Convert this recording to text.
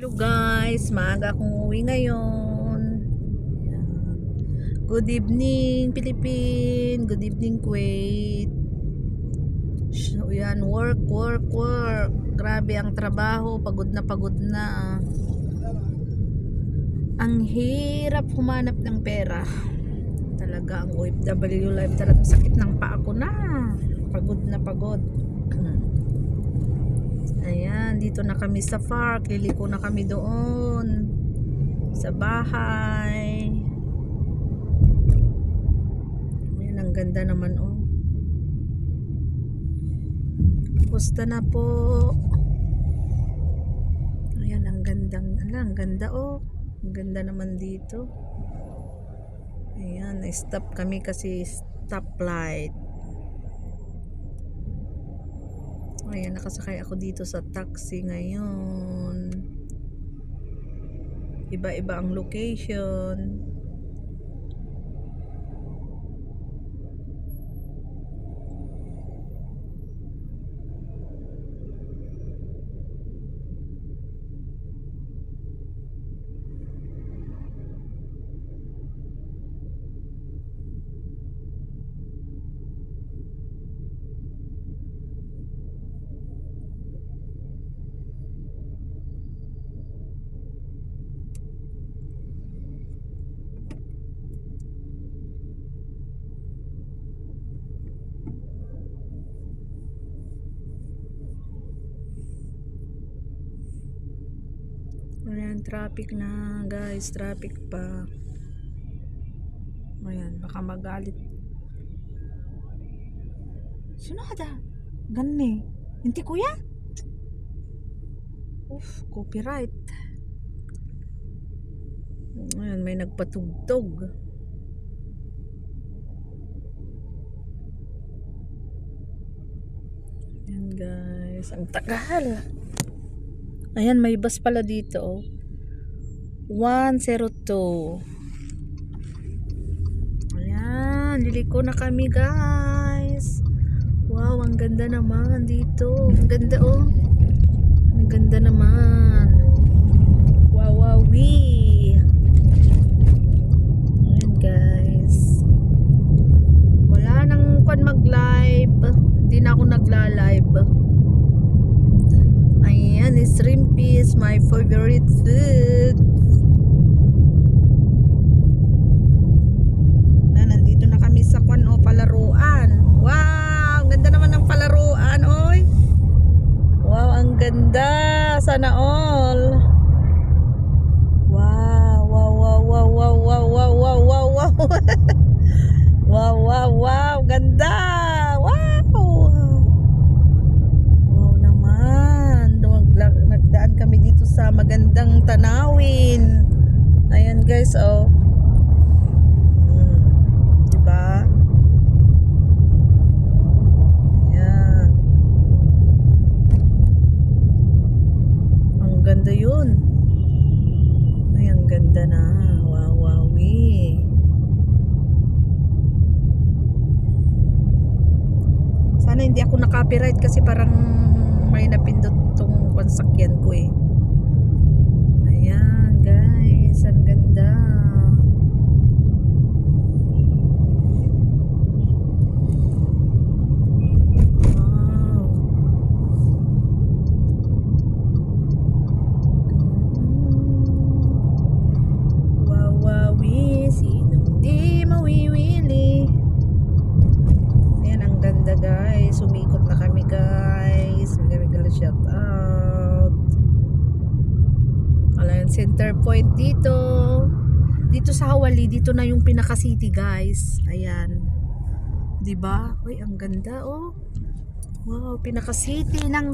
Hello guys, maaga akong uwi ngayon. Ayan. Good evening Philippines, good evening Kuwait. So yan, work. Grabe ang trabaho, pagod na. Ang hirap humanap ng pera. Talaga ang OFW life, talagang sakit ng paa ko na. Pagod na pagod. Ayan, dito na kami sa park. Liliko na kami doon sa bahay. Ayan, ang ganda naman oh. Pusta na po. Ayan, ang ganda oh. Ang ganda naman dito. Ayan, na-stop kami kasi stoplight. Ayan, nakasakay ako dito sa taxi ngayon. Iba-iba ang location. Ayan, traffic na guys, traffic pa. Ayan, baka magalit. Sino ada? Ganni. Hindi kuya? Copyright. Ayan, may nagpatugtog. Ayan guys, ang tagal. Ayan, may bus pala dito oh. 102. Ayan, liliko na kami guys. Wow, ang ganda naman dito. Ang ganda oh. Ang ganda naman. Wow. Ayan guys. Wala nang mag-live. Hindi na ako nagla-live. Ayan, shrimp is my favorite food. Nandito na kami sa palaruan. Wow, ganda naman ng palaruan, oy. Wow, ang ganda. Sana all. Wow. Wow, ganda. Nagdaan kami dito sa magandang tanawin. Ayan guys oh. Diba? Ayan. Ang ganda yun. Ay, ang ganda na. Wowie. Sana hindi ako na-copyright kasi parang may napindot tong pansakyan ko eh. Ayan guys, ang ganda. Wow. Wowie, sinong di mawiwili. Ayan, ang ganda guys. Umikot na kami guys. Shout out. Ayan, center point dito sa Hawali. Dito na yung pinaka city guys. Ayan, diba? Uy, ang ganda oh. Wow, pinaka city ng